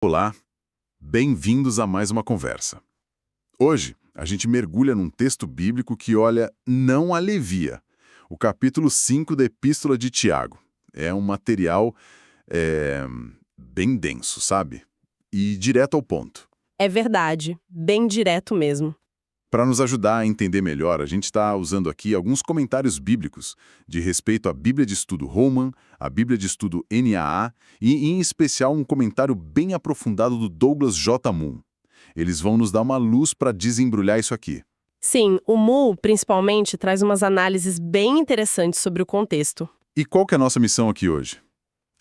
Olá, bem-vindos a mais uma conversa. Hoje, a gente mergulha num texto bíblico que, olha, não alivia. O capítulo 5 da Epístola de Tiago. É um material é, bem denso, sabe? E direto ao ponto. É verdade, bem direto mesmo. Para nos ajudar a entender melhor, a gente está usando aqui alguns comentários bíblicos de respeito à Bíblia de Estudo Holman, a Bíblia de Estudo NAA e, em especial, um comentário bem aprofundado do Douglas J. Moon. Eles vão nos dar uma luz para desembrulhar isso aqui. Sim, o Mu, principalmente, traz umas análises bem interessantes sobre o contexto. E qual que é a nossa missão aqui hoje?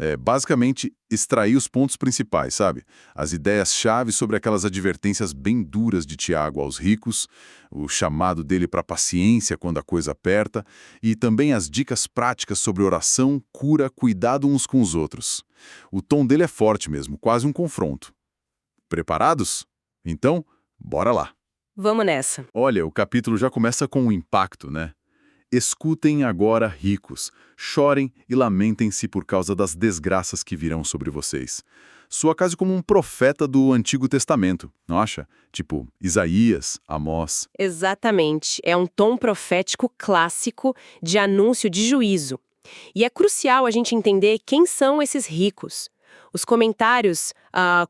É, basicamente, extrair os pontos principais, sabe? As ideias-chave sobre aquelas advertências bem duras de Tiago aos ricos, o chamado dele para paciência quando a coisa aperta, e também as dicas práticas sobre oração, cura, cuidado uns com os outros. O tom dele é forte mesmo, quase um confronto. Preparados? Então, bora lá. Vamos nessa. Olha, o capítulo já começa com um impacto, né? Escutem agora, ricos, chorem e lamentem-se por causa das desgraças que virão sobre vocês. Soa quase como um profeta do Antigo Testamento, não acha? Tipo Isaías, Amós. Exatamente, é um tom profético clássico de anúncio de juízo. E é crucial a gente entender quem são esses ricos. Os comentários,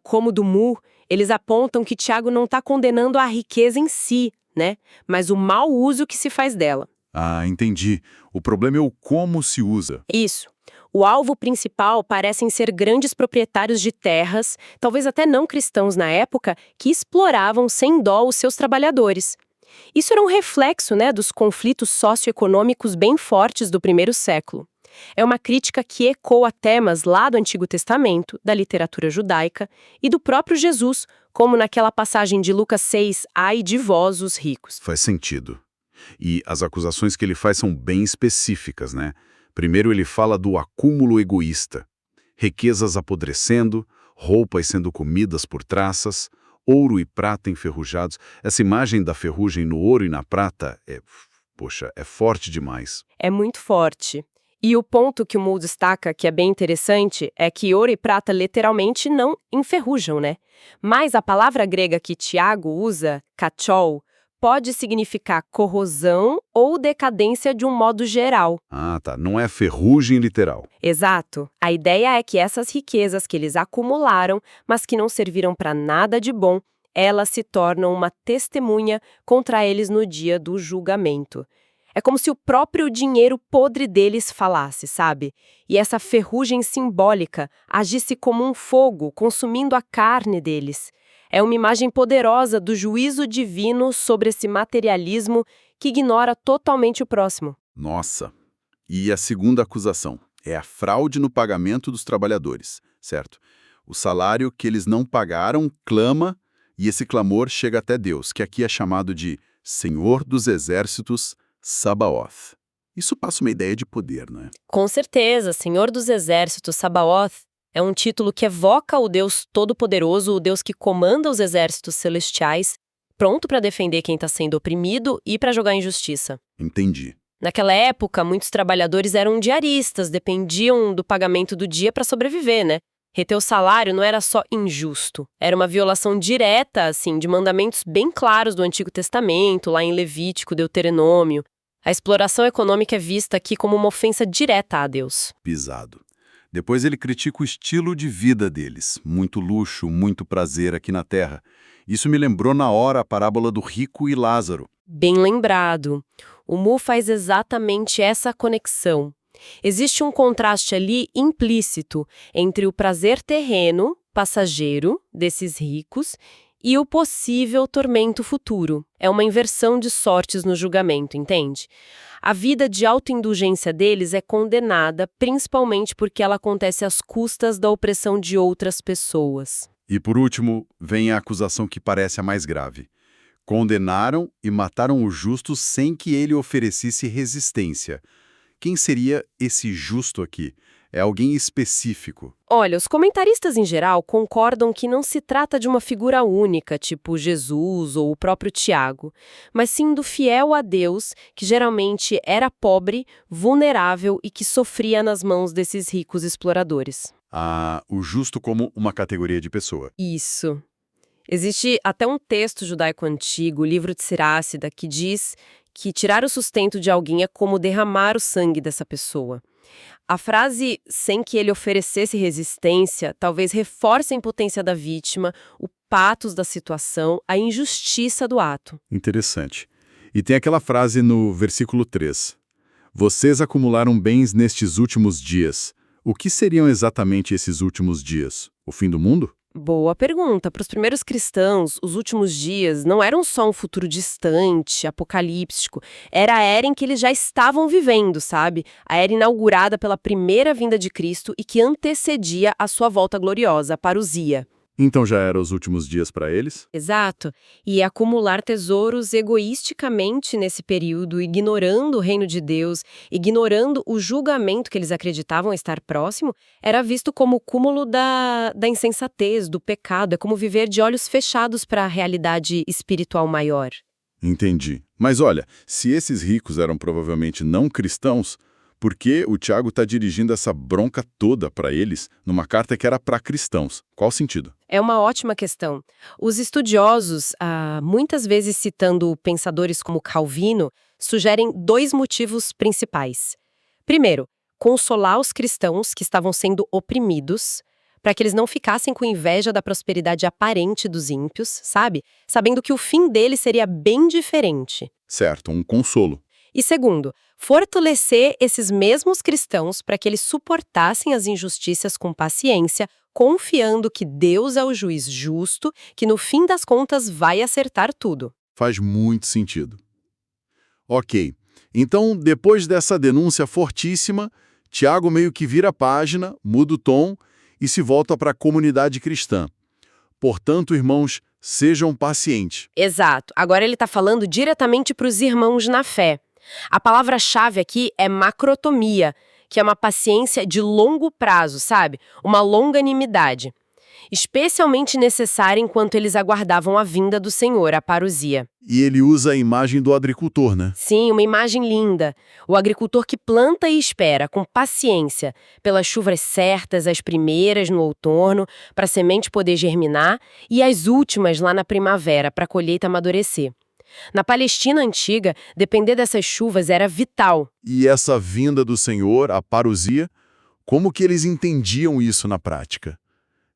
como o do Mu, eles apontam que Tiago não está condenando a riqueza em si, né? Mas o mau uso que se faz dela. Ah, entendi. O problema é o como se usa. Isso. O alvo principal parecem ser grandes proprietários de terras, talvez até não cristãos na época, que exploravam sem dó os seus trabalhadores. Isso era um reflexo, né, dos conflitos socioeconômicos bem fortes do primeiro século. É uma crítica que ecoa temas lá do Antigo Testamento, da literatura judaica e do próprio Jesus, como naquela passagem de Lucas 6, ai de vós, os ricos. Faz sentido. E as acusações que ele faz são bem específicas, né? Primeiro ele fala do acúmulo egoísta. Riquezas apodrecendo, roupas sendo comidas por traças, ouro e prata enferrujados. Essa imagem da ferrugem no ouro e na prata é forte demais. É muito forte. E o ponto que o Mu destaca, que é bem interessante, é que ouro e prata literalmente não enferrujam, né? Mas a palavra grega que Tiago usa, kachol, pode significar corrosão ou decadência de um modo geral. Ah, tá. Não é ferrugem literal. Exato. A ideia é que essas riquezas que eles acumularam, mas que não serviram para nada de bom, elas se tornam uma testemunha contra eles no dia do julgamento. É como se o próprio dinheiro podre deles falasse, sabe? E essa ferrugem simbólica agisse como um fogo, consumindo a carne deles. É uma imagem poderosa do juízo divino sobre esse materialismo que ignora totalmente o próximo. Nossa. E a segunda acusação é a fraude no pagamento dos trabalhadores, certo? O salário que eles não pagaram clama, e esse clamor chega até Deus, que aqui é chamado de Senhor dos Exércitos, Sabaoth. Isso passa uma ideia de poder, não é? Com certeza, Senhor dos Exércitos, Sabaoth, é um título que evoca o Deus Todo-Poderoso, o Deus que comanda os exércitos celestiais, pronto para defender quem está sendo oprimido e para jogar injustiça. Entendi. Naquela época, muitos trabalhadores eram diaristas, dependiam do pagamento do dia para sobreviver, né? Reter o salário não era só injusto, era uma violação direta, assim, de mandamentos bem claros do Antigo Testamento, lá em Levítico, Deuteronômio. A exploração econômica é vista aqui como uma ofensa direta a Deus. Pisado. Depois ele critica o estilo de vida deles. Muito luxo, muito prazer aqui na Terra. Isso me lembrou na hora a parábola do rico e Lázaro. Bem lembrado. O Mu faz exatamente essa conexão. Existe um contraste ali implícito entre o prazer terreno, passageiro, desses ricos, e o possível tormento futuro. É uma inversão de sortes no julgamento, entende? A vida de autoindulgência deles é condenada principalmente porque ela acontece às custas da opressão de outras pessoas. E por último, vem a acusação que parece a mais grave. Condenaram e mataram o justo sem que ele oferecesse resistência. Quem seria esse justo aqui? É alguém específico. Olha, os comentaristas em geral concordam que não se trata de uma figura única, tipo Jesus ou o próprio Tiago, mas sim do fiel a Deus, que geralmente era pobre, vulnerável e que sofria nas mãos desses ricos exploradores. O justo como uma categoria de pessoa. Isso. Existe até um texto judaico antigo, o livro de Sirácida, que diz que tirar o sustento de alguém é como derramar o sangue dessa pessoa. A frase "sem que ele oferecesse resistência" talvez reforce a impotência da vítima, o pathos da situação, a injustiça do ato. Interessante. E tem aquela frase no versículo 3. Vocês acumularam bens nestes últimos dias. O que seriam exatamente esses últimos dias? O fim do mundo? Boa pergunta. Para os primeiros cristãos, os últimos dias não eram só um futuro distante, apocalíptico. Era a era em que eles já estavam vivendo, sabe? A era inaugurada pela primeira vinda de Cristo e que antecedia a sua volta gloriosa, a parousia. Então já eram os últimos dias para eles? Exato. E acumular tesouros egoisticamente nesse período, ignorando o reino de Deus, ignorando o julgamento que eles acreditavam estar próximo, era visto como o cúmulo da insensatez, do pecado. É como viver de olhos fechados para a realidade espiritual maior. Entendi. Mas olha, se esses ricos eram provavelmente não cristãos, por que o Tiago está dirigindo essa bronca toda para eles numa carta que era para cristãos? Qual o sentido? É uma ótima questão. Os estudiosos, muitas vezes citando pensadores como Calvino, sugerem dois motivos principais. Primeiro, consolar os cristãos que estavam sendo oprimidos, para que eles não ficassem com inveja da prosperidade aparente dos ímpios, sabe? Sabendo que o fim deles seria bem diferente. Certo, um consolo. E segundo, fortalecer esses mesmos cristãos para que eles suportassem as injustiças com paciência, confiando que Deus é o juiz justo, que no fim das contas vai acertar tudo. Faz muito sentido. Ok, então depois dessa denúncia fortíssima, Tiago meio que vira a página, muda o tom e se volta para a comunidade cristã. Portanto, irmãos, sejam pacientes. Exato. Agora ele está falando diretamente para os irmãos na fé. A palavra-chave aqui é macrotomia, que é uma paciência de longo prazo, sabe? Uma longanimidade. Especialmente necessária enquanto eles aguardavam a vinda do Senhor, a parousia. E ele usa a imagem do agricultor, né? Sim, uma imagem linda. O agricultor que planta e espera, com paciência, pelas chuvas certas, as primeiras no outono, para a semente poder germinar, e as últimas lá na primavera, para a colheita amadurecer. Na Palestina antiga, depender dessas chuvas era vital. E essa vinda do Senhor, a parousia, como que eles entendiam isso na prática?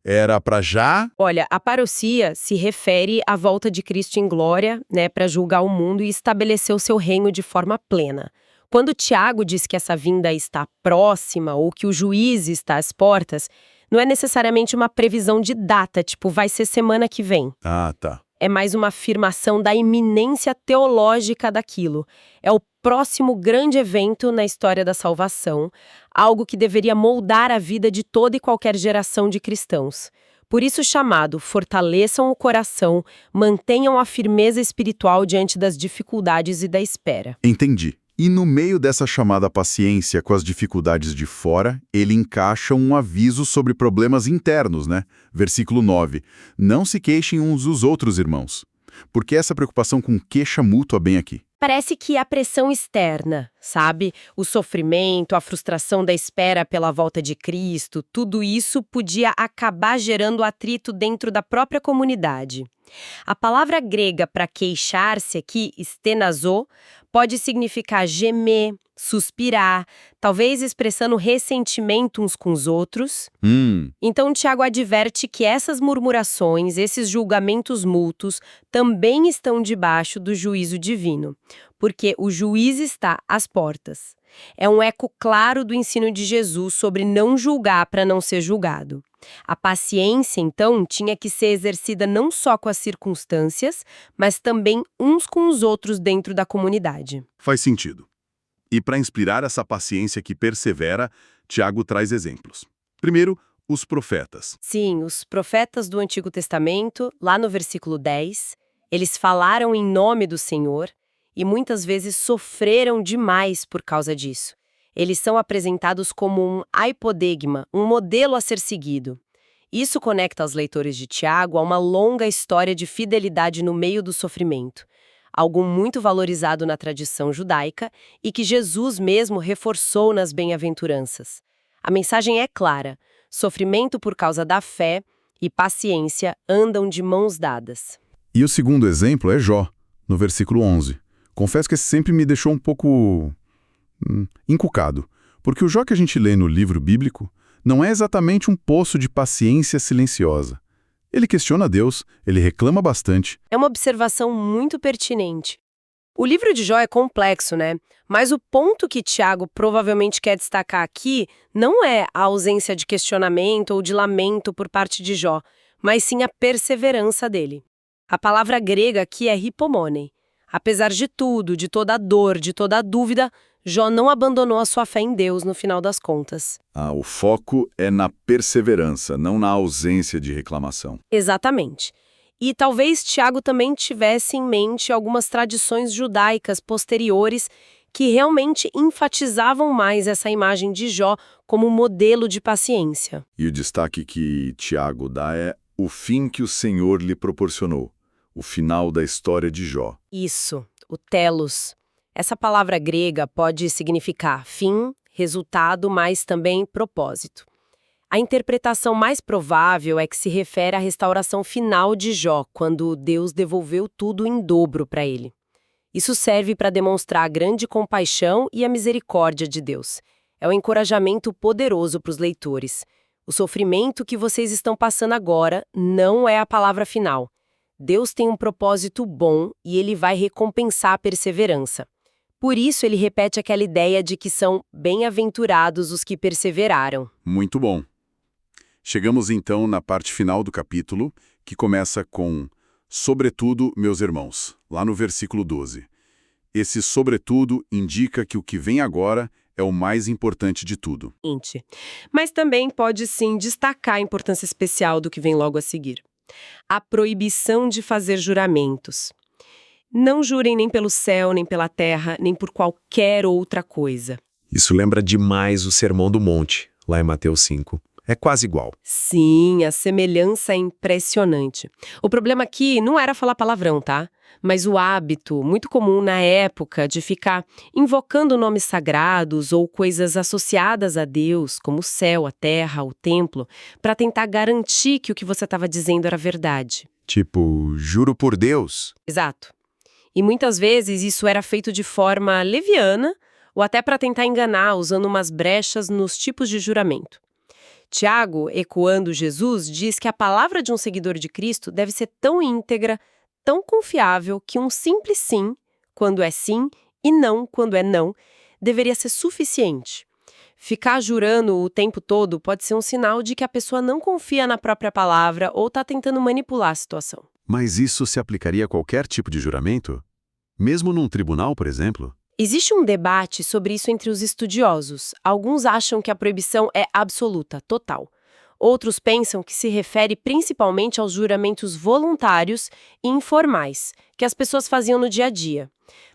Era para já? Olha, a parousia se refere à volta de Cristo em glória, né, para julgar o mundo e estabelecer o seu reino de forma plena. Quando Tiago diz que essa vinda está próxima ou que o juiz está às portas, não é necessariamente uma previsão de data, tipo, vai ser semana que vem. Ah, tá. É mais uma afirmação da iminência teológica daquilo. É o próximo grande evento na história da salvação, algo que deveria moldar a vida de toda e qualquer geração de cristãos. Por isso chamado, fortaleçam o coração, mantenham a firmeza espiritual diante das dificuldades e da espera. Entendi. E no meio dessa chamada paciência com as dificuldades de fora, ele encaixa um aviso sobre problemas internos, né? Versículo 9. Não se queixem uns dos outros, irmãos. Por que essa preocupação com queixa mútua bem aqui? Parece que a pressão externa, sabe? O sofrimento, a frustração da espera pela volta de Cristo, tudo isso podia acabar gerando atrito dentro da própria comunidade. A palavra grega para queixar-se aqui, stenazô, pode significar gemer, suspirar, talvez expressando ressentimento uns com os outros. Então, Tiago adverte que essas murmurações, esses julgamentos mútuos, também estão debaixo do juízo divino, porque o juiz está às portas. É um eco claro do ensino de Jesus sobre não julgar para não ser julgado. A paciência, então, tinha que ser exercida não só com as circunstâncias, mas também uns com os outros dentro da comunidade. Faz sentido. E para inspirar essa paciência que persevera, Tiago traz exemplos. Primeiro, os profetas. Sim, os profetas do Antigo Testamento, lá no versículo 10, eles falaram em nome do Senhor e muitas vezes sofreram demais por causa disso. Eles são apresentados como um aipodegma, um modelo a ser seguido. Isso conecta os leitores de Tiago a uma longa história de fidelidade no meio do sofrimento, algo muito valorizado na tradição judaica e que Jesus mesmo reforçou nas bem-aventuranças. A mensagem é clara: Sofrimento por causa da fé e paciência andam de mãos dadas. E o segundo exemplo é Jó, no versículo 11. Confesso que esse sempre me deixou um pouco encucado, porque o Jó que a gente lê no livro bíblico não é exatamente um poço de paciência silenciosa. Ele questiona Deus, ele reclama bastante. É uma observação muito pertinente. O livro de Jó é complexo, né? Mas o ponto que Tiago provavelmente quer destacar aqui não é a ausência de questionamento ou de lamento por parte de Jó, mas sim a perseverança dele. A palavra grega aqui é hipomone. Apesar de tudo, de toda a dor, de toda a dúvida, Jó não abandonou a sua fé em Deus no final das contas. O foco é na perseverança, não na ausência de reclamação. Exatamente. E talvez Tiago também tivesse em mente algumas tradições judaicas posteriores que realmente enfatizavam mais essa imagem de Jó como modelo de paciência. E o destaque que Tiago dá é o fim que o Senhor lhe proporcionou, o final da história de Jó. Isso, o telos. Essa palavra grega pode significar fim, resultado, mas também propósito. A interpretação mais provável é que se refere à restauração final de Jó, quando Deus devolveu tudo em dobro para ele. Isso serve para demonstrar a grande compaixão e a misericórdia de Deus. É um encorajamento poderoso para os leitores. O sofrimento que vocês estão passando agora não é a palavra final. Deus tem um propósito bom e ele vai recompensar a perseverança. Por isso ele repete aquela ideia de que são bem-aventurados os que perseveraram. Muito bom. Chegamos então na parte final do capítulo, que começa com "Sobretudo, meus irmãos", lá no versículo 12. Esse "sobretudo" indica que o que vem agora é o mais importante de tudo. Mas também pode sim destacar a importância especial do que vem logo a seguir. A proibição de fazer juramentos. Não jurem nem pelo céu, nem pela terra, nem por qualquer outra coisa. Isso lembra demais o Sermão do Monte, lá em Mateus 5. É quase igual. Sim, a semelhança é impressionante. O problema aqui não era falar palavrão, tá? Mas o hábito, muito comum na época, de ficar invocando nomes sagrados ou coisas associadas a Deus, como o céu, a terra, o templo, para tentar garantir que o que você estava dizendo era verdade. Tipo, juro por Deus. Exato. E muitas vezes isso era feito de forma leviana ou até para tentar enganar, usando umas brechas nos tipos de juramento. Tiago, ecoando Jesus, diz que a palavra de um seguidor de Cristo deve ser tão íntegra, tão confiável, que um simples sim, quando é sim, e não, quando é não, deveria ser suficiente. Ficar jurando o tempo todo pode ser um sinal de que a pessoa não confia na própria palavra ou está tentando manipular a situação. Mas isso se aplicaria a qualquer tipo de juramento? Mesmo num tribunal, por exemplo? Existe um debate sobre isso entre os estudiosos. Alguns acham que a proibição é absoluta, total. Outros pensam que se refere principalmente aos juramentos voluntários e informais, que as pessoas faziam no dia a dia.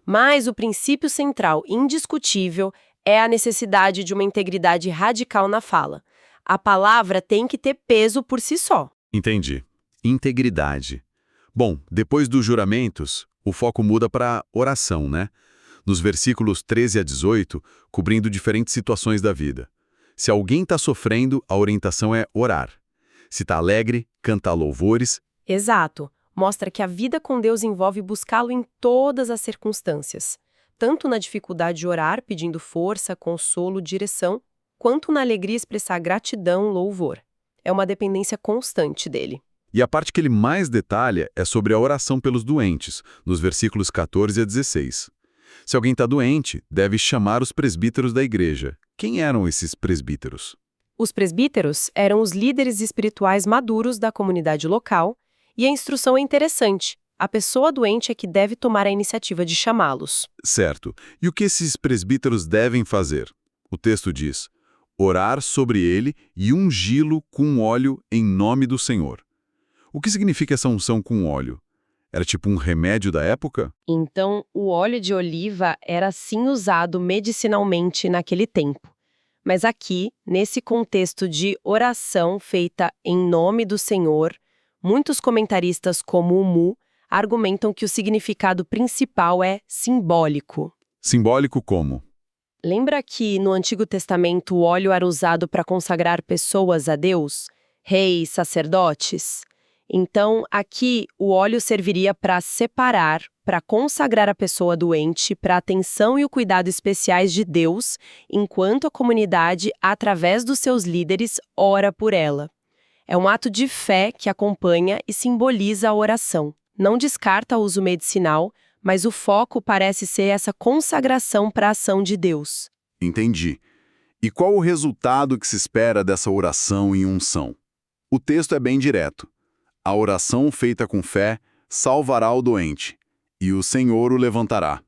Mas o princípio central, indiscutível, é a necessidade de uma integridade radical na fala. A palavra tem que ter peso por si só. Entendi. Integridade. Bom, depois dos juramentos, o foco muda para oração, né? Nos versículos 13 a 18, cobrindo diferentes situações da vida. Se alguém está sofrendo, a orientação é orar. Se está alegre, cantar louvores. Exato. Mostra que a vida com Deus envolve buscá-lo em todas as circunstâncias. Tanto na dificuldade de orar, pedindo força, consolo, direção, quanto na alegria expressar gratidão, louvor. É uma dependência constante dele. E a parte que ele mais detalha é sobre a oração pelos doentes, nos versículos 14 a 16. Se alguém está doente, deve chamar os presbíteros da igreja. Quem eram esses presbíteros? Os presbíteros eram os líderes espirituais maduros da comunidade local, e a instrução é interessante. A pessoa doente é que deve tomar a iniciativa de chamá-los. Certo. E o que esses presbíteros devem fazer? O texto diz: orar sobre ele e ungí-lo com óleo em nome do Senhor. O que significa essa unção com óleo? Era tipo um remédio da época? Então, o óleo de oliva era sim usado medicinalmente naquele tempo. Mas aqui, nesse contexto de oração feita em nome do Senhor, muitos comentaristas, como o Mu, argumentam que o significado principal é simbólico. Simbólico como? Lembra que no Antigo Testamento o óleo era usado para consagrar pessoas a Deus? Reis, sacerdotes? Então, aqui o óleo serviria para separar, para consagrar a pessoa doente para a atenção e o cuidado especiais de Deus, enquanto a comunidade, através dos seus líderes, ora por ela. É um ato de fé que acompanha e simboliza a oração. Não descarta o uso medicinal, mas o foco parece ser essa consagração para a ação de Deus. Entendi. E qual o resultado que se espera dessa oração e unção? O texto é bem direto. A oração feita com fé salvará o doente, e o Senhor o levantará.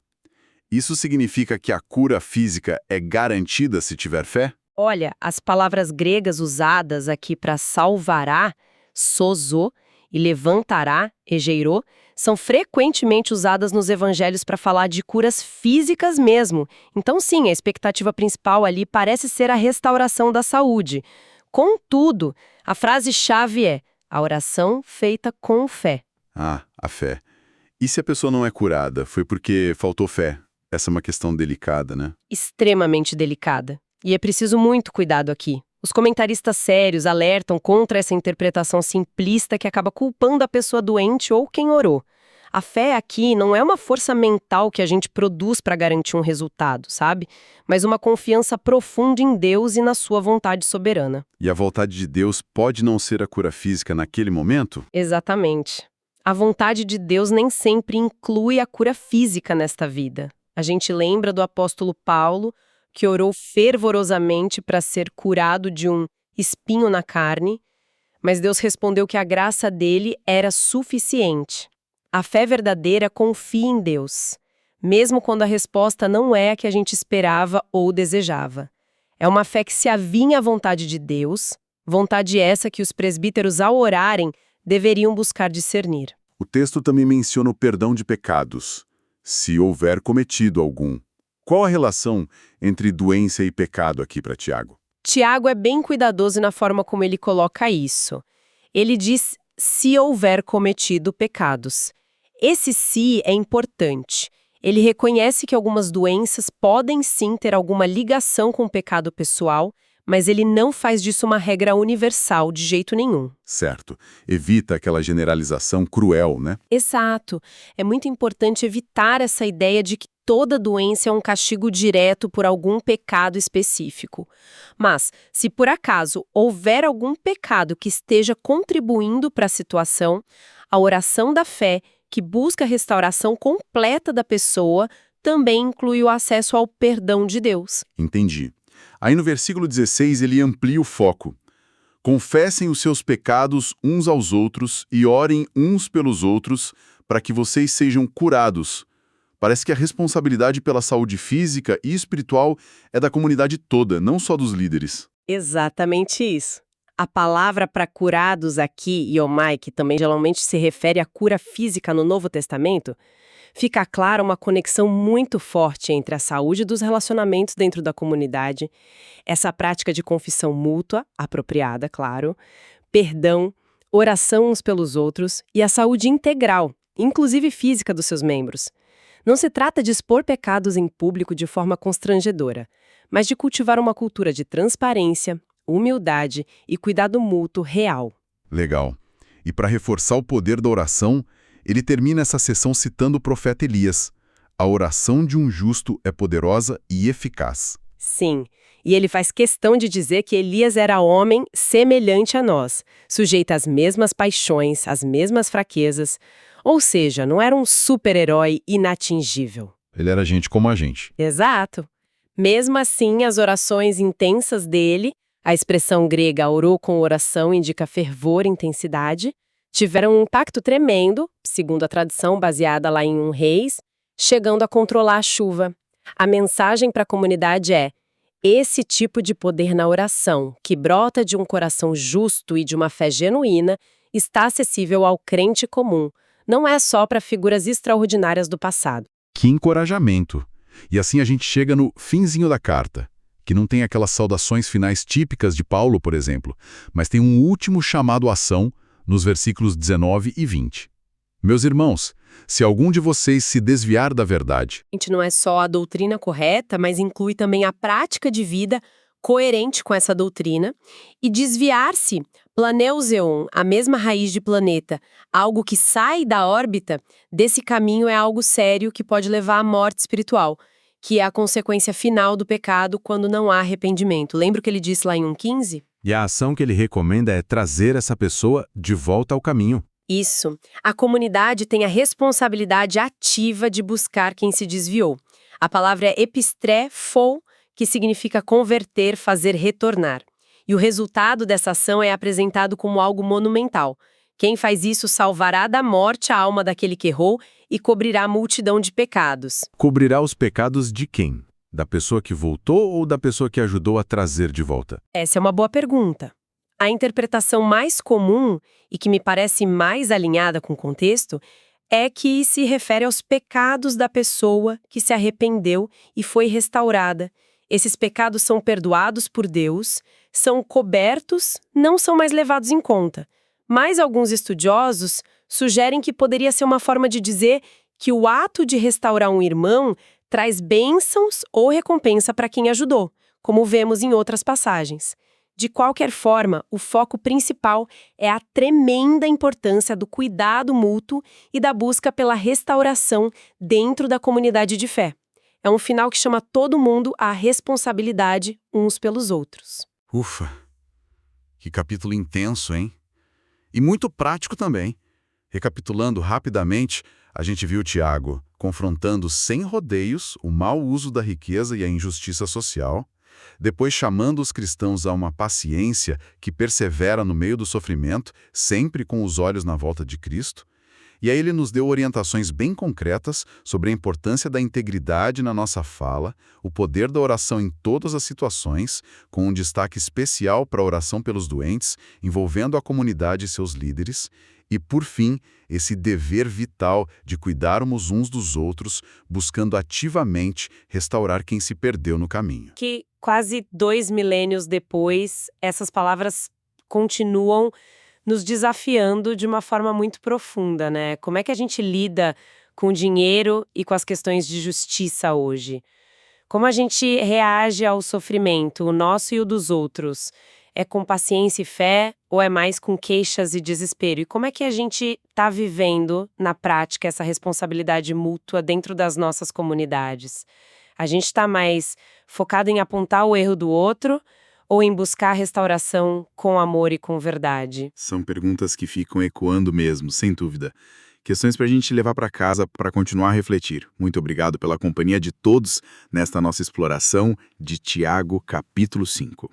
Isso significa que a cura física é garantida se tiver fé? Olha, as palavras gregas usadas aqui para salvará, sozo, e levantará, egeirô, são frequentemente usadas nos evangelhos para falar de curas físicas mesmo. Então, sim, a expectativa principal ali parece ser a restauração da saúde. Contudo, a frase-chave é a oração feita com fé. Ah, a fé. E se a pessoa não é curada? Foi porque faltou fé? Essa é uma questão delicada, né? Extremamente delicada. E é preciso muito cuidado aqui. Os comentaristas sérios alertam contra essa interpretação simplista que acaba culpando a pessoa doente ou quem orou. A fé aqui não é uma força mental que a gente produz para garantir um resultado, sabe? Mas uma confiança profunda em Deus e na sua vontade soberana. E a vontade de Deus pode não ser a cura física naquele momento? Exatamente. A vontade de Deus nem sempre inclui a cura física nesta vida. A gente lembra do apóstolo Paulo, que orou fervorosamente para ser curado de um espinho na carne, mas Deus respondeu que a graça dele era suficiente. A fé verdadeira confia em Deus, mesmo quando a resposta não é a que a gente esperava ou desejava. É uma fé que se avinha à vontade de Deus, vontade essa que os presbíteros, ao orarem, deveriam buscar discernir. O texto também menciona o perdão de pecados, se houver cometido algum. Qual a relação entre doença e pecado aqui para Tiago? Tiago é bem cuidadoso na forma como ele coloca isso. Ele diz se houver cometido pecados. Esse se é importante. Ele reconhece que algumas doenças podem sim ter alguma ligação com o pecado pessoal, mas ele não faz disso uma regra universal de jeito nenhum. Certo. Evita aquela generalização cruel, né? Exato. É muito importante evitar essa ideia de que toda doença é um castigo direto por algum pecado específico. Mas, se por acaso houver algum pecado que esteja contribuindo para a situação, a oração da fé, que busca a restauração completa da pessoa, também inclui o acesso ao perdão de Deus. Entendi. Aí no versículo 16 ele amplia o foco. Confessem os seus pecados uns aos outros e orem uns pelos outros para que vocês sejam curados. Parece que a responsabilidade pela saúde física e espiritual é da comunidade toda, não só dos líderes. Exatamente isso. A palavra para curados aqui, iomai, que também geralmente se refere à cura física no Novo Testamento, fica clara uma conexão muito forte entre a saúde dos relacionamentos dentro da comunidade, essa prática de confissão mútua, apropriada, claro, perdão, oração uns pelos outros e a saúde integral, inclusive física dos seus membros. Não se trata de expor pecados em público de forma constrangedora, mas de cultivar uma cultura de transparência, humildade e cuidado mútuo real. Legal. E para reforçar o poder da oração, ele termina essa sessão citando o profeta Elias. A oração de um justo é poderosa e eficaz. Sim, e ele faz questão de dizer que Elias era homem semelhante a nós, sujeito às mesmas paixões, às mesmas fraquezas, ou seja, não era um super-herói inatingível. Ele era gente como a gente. Exato. Mesmo assim, as orações intensas dele, a expressão grega orou com oração indica fervor e intensidade, tiveram um impacto tremendo, segundo a tradição baseada lá em 1 Reis, chegando a controlar a chuva. A mensagem para a comunidade é: esse tipo de poder na oração, que brota de um coração justo e de uma fé genuína, está acessível ao crente comum, não é só para figuras extraordinárias do passado. Que encorajamento! E assim a gente chega no finzinho da carta, que não tem aquelas saudações finais típicas de Paulo, por exemplo, mas tem um último chamado à ação nos versículos 19 e 20. Meus irmãos, se algum de vocês se desviar da verdade, A gente não é só a doutrina correta, mas inclui também a prática de vida coerente com essa doutrina. E desviar-se, planeuseon, a mesma raiz de planeta, algo que sai da órbita, desse caminho é algo sério que pode levar à morte espiritual, que é a consequência final do pecado quando não há arrependimento. Lembra o que ele disse lá em 1,15? E a ação que ele recomenda é trazer essa pessoa de volta ao caminho. Isso. A comunidade tem a responsabilidade ativa de buscar quem se desviou. A palavra é epistrefo, que significa converter, fazer retornar. E o resultado dessa ação é apresentado como algo monumental. Quem faz isso salvará da morte a alma daquele que errou e cobrirá a multidão de pecados. Cobrirá os pecados de quem? Da pessoa que voltou ou da pessoa que ajudou a trazer de volta? Essa é uma boa pergunta. A interpretação mais comum, e que me parece mais alinhada com o contexto, é que se refere aos pecados da pessoa que se arrependeu e foi restaurada. Esses pecados são perdoados por Deus, são cobertos, não são mais levados em conta. Mas alguns estudiosos sugerem que poderia ser uma forma de dizer que o ato de restaurar um irmão traz bênçãos ou recompensa para quem ajudou, como vemos em outras passagens. De qualquer forma, o foco principal é a tremenda importância do cuidado mútuo e da busca pela restauração dentro da comunidade de fé. É um final que chama todo mundo à responsabilidade uns pelos outros. Ufa, que capítulo intenso, hein? E muito prático também. Recapitulando rapidamente, a gente viu Tiago confrontando sem rodeios o mau uso da riqueza e a injustiça social, depois chamando os cristãos a uma paciência que persevera no meio do sofrimento, sempre com os olhos na volta de Cristo. E aí ele nos deu orientações bem concretas sobre a importância da integridade na nossa fala, o poder da oração em todas as situações, com um destaque especial para a oração pelos doentes, envolvendo a comunidade e seus líderes, e, por fim, esse dever vital de cuidarmos uns dos outros, buscando ativamente restaurar quem se perdeu no caminho. Que quase 2 milênios depois, essas palavras continuam nos desafiando de uma forma muito profunda, né? Como é que a gente lida com o dinheiro e com as questões de justiça hoje? Como a gente reage ao sofrimento, o nosso e o dos outros? É com paciência e fé ou é mais com queixas e desespero? E como é que a gente está vivendo, na prática, essa responsabilidade mútua dentro das nossas comunidades? A gente está mais focado em apontar o erro do outro ou em buscar a restauração com amor e com verdade? São perguntas que ficam ecoando mesmo, sem dúvida. Questões para a gente levar para casa para continuar a refletir. Muito obrigado pela companhia de todos nesta nossa exploração de Tiago, capítulo 5.